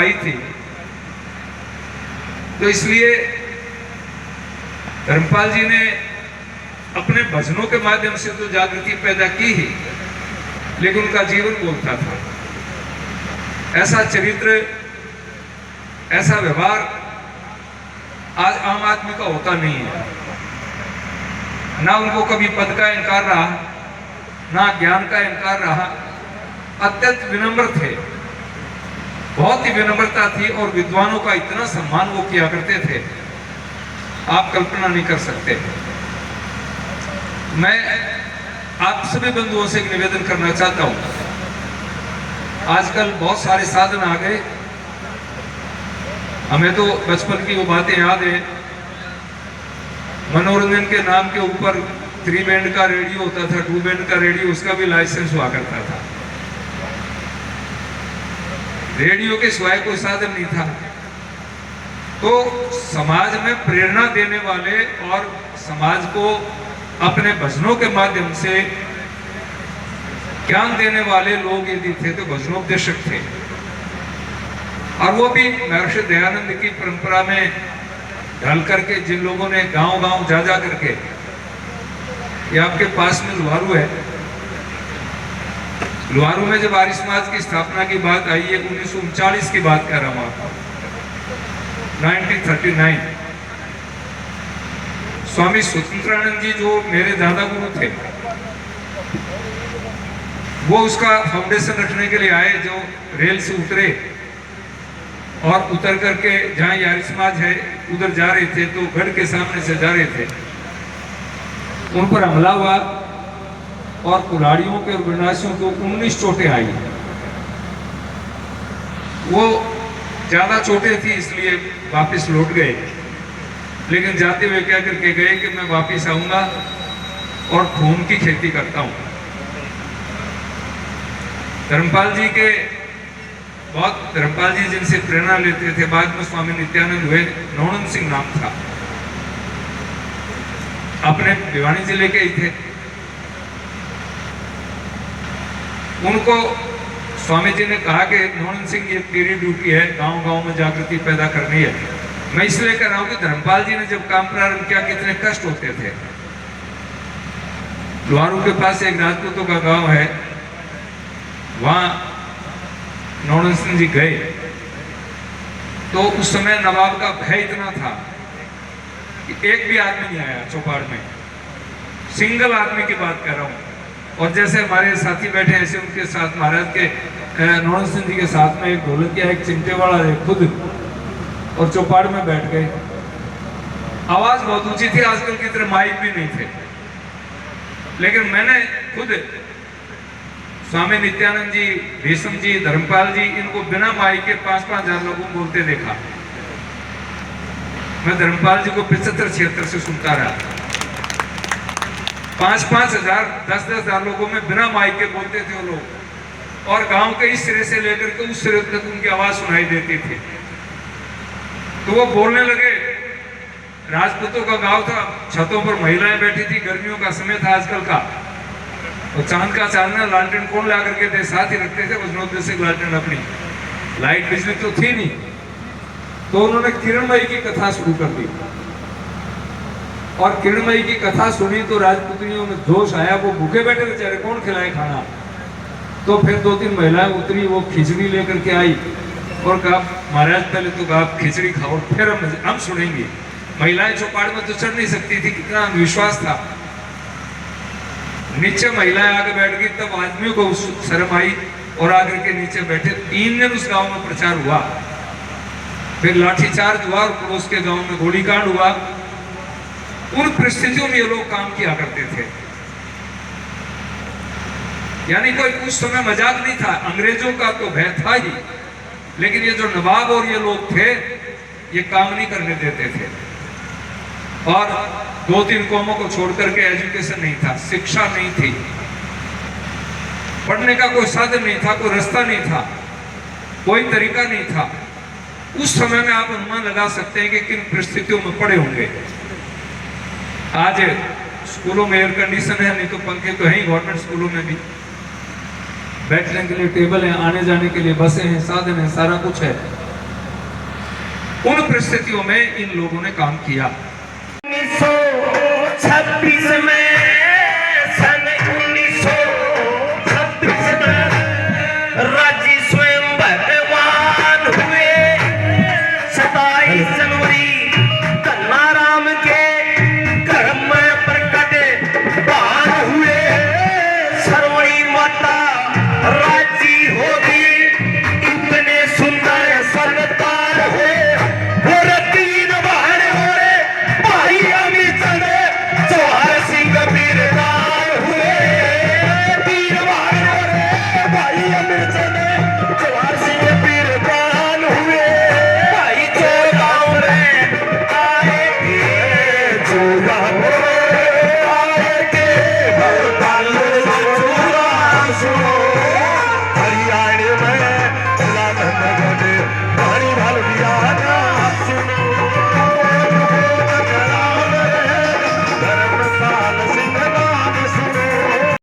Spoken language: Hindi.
आई थी, तो इसलिए धर्मपाल जी ने अपने भजनों के माध्यम से तो जागृति पैदा की ही, लेकिन उनका जीवन बोलता था। ऐसा चरित्र, ऐसा व्यवहार आज आम आदमी का होता नहीं है। ना उनको कभी पद का इनकार रहा, ना ज्ञान का इनकार रहा। अत्यंत विनम्र थे, बहुत ही विनम्रता थी, और विद्वानों का इतना सम्मान वो किया करते थे, आप कल्पना नहीं कर सकते। मैं आप सभी बंधुओं से एक निवेदन करना चाहता हूं। आजकल बहुत सारे साधन आ गए, हमें तो बचपन की वो बातें याद है। मनोरंजन के नाम के ऊपर 3 बैंड का रेडियो होता था, 2 बैंड का रेडियो, उसका भी लाइसेंस हुआ करता था। रेडियो के सिवाय कोई साधन नहीं था। तो समाज में प्रेरणा देने वाले और समाज को अपने भजनों के माध्यम से ज्ञान देने वाले लोग यदि थे तो भजनोपदेशक थे। और वो भी महर्षि दयानंद की परंपरा में ढल करके, जिन लोगों ने गांव-गांव जा करके, ये आपके पास में लुहारू है, लुहारू में जब आर्य समाज की स्थापना की बात आई है, 1939 की बात कर रहा हूं आपको, 1939, स्वामी स्वतंत्रानंद जी जो मेरे दादा गुरु थे, वो उसका फाउंडेशन रखने के लिए आए। जो रेल से उतरे और उतर करके जहां आर्य समाज है उधर जा रहे थे, तो गढ़ के सामने से जा रहे थे, उन पर हमला हुआ और कुल्हाड़ियों के और विनाशियों को 19 चोटें आई। वो ज्यादा चोटें थी इसलिए वापस लौट गए, लेकिन जाते हुए क्या करके गए कि मैं वापस आऊंगा और खून की खेती करता हूं। धर्मपाल जी जिनसे प्रेरणा लेते थे, बाद में स्वामी नित्यानंद हुए, नौनंद सिंह नाम था, अपने भिवानी जिले के ही थे। उनको स्वामी जी ने कहा कि नौनंद सिंह, ये तेरी ड्यूटी है, गांव-गांव में जागृति पैदा करनी है। मैं इसलिए कह रहा हूं कि धर्मपाल जी ने जब काम प्रारंभ किया, कितने कष्ट होते थे। लुहारू के पास एक राजपूतों का गांव है, वहां नौनंद सिंह जी गए, तो उस समय नवाब का भय इतना था कि एक भी आदमी नहीं आया चौपाड़ में, सिंगल आदमी की बात कर रहा हूं। और जैसे हमारे साथी बैठे, ऐसे उनके साथ महाराज के नौनंद सिंह जी के साथ में एक ढोलकिया, एक चिमटे वाला, एक खुद, और चौपाड़ में बैठ गए। आवाज बहुत ऊंची थी, आजकल की तरह माइक भी नहीं थे, लेकिन मैंने खुद स्वामी नित्यानंद जी, भीष्म जी, धर्मपाल जी, इनको बिना माइक के 5-5 हजार लोगों को बोलते देखा। मैं धर्मपाल जी को 75-76 से सुनता रहा। 5-5 हजार, 10-10 हजार लोगों में बिना माइक के बोलते थे वो लोग, और गांव के इस सिरे से लेकर के उस सिरे तक उनकी आवाज सुनाई देती थी। तो वो बोलने लगे। राजपूतों का गांव था, छतों पर महिलाएं बैठी थी, गर्मियों का समय था आजकल का, और चांद का चांदना लालटेन कौन ला करके थे, साथ ही रखते थे भजनोपदेशक लालटेन अपनी, लाइट बिजली तो थी नहीं। तो उन्होंने किरणमयी की कथा शुरू कर दी, और किरणमयी की कथा सुनी तो राजपुत्रियों में जोश आया। वो भूखे बैठे बेचारे, कौन खिलाए खाना। तो फिर 2-3 महिलाएं उतरी, वो खिचड़ी लेकर के आई और कहा, महाराज पहले तो आप खिचड़ी खाओ, फिर हम सुनेंगे। महिलाएं चौपाड़ में तो चढ़ नहीं सकती थी, कितना विश्वास था। नीचे महिलाएं आगे बैठ गई, तब आदमियों को शर्म आई और आकर के नीचे बैठे। 3 दिन उस गांव में प्रचार हुआ, फिर लाठीचार्ज हुआ और पड़ोस के गांव में गोलीकांड हुआ। उन परिस्थितियों में ये लोग काम किया करते थे। यानी कोई उस समय मजाक नहीं था, अंग्रेजों का तो भय था ही, लेकिन ये जो नवाब और ये लोग थे, ये काम नहीं करने देते थे। और 2-3 कौमों को छोड़ करके एजुकेशन नहीं था, शिक्षा नहीं थी, पढ़ने का कोई साधन नहीं था, कोई रास्ता नहीं था, कोई तरीका नहीं था। उस समय में आप अनुमान लगा सकते हैं कि किन परिस्थितियों में पड़े होंगे। आज स्कूलों में एयर कंडीशन है, नहीं तो पंखे तो है ही, गवर्नमेंट स्कूलों में भी बैठने के लिए टेबल है, आने जाने के लिए बसें हैं, साधन है, सारा कुछ है, उन परिस्थितियों में इन लोगों ने काम किया। 1936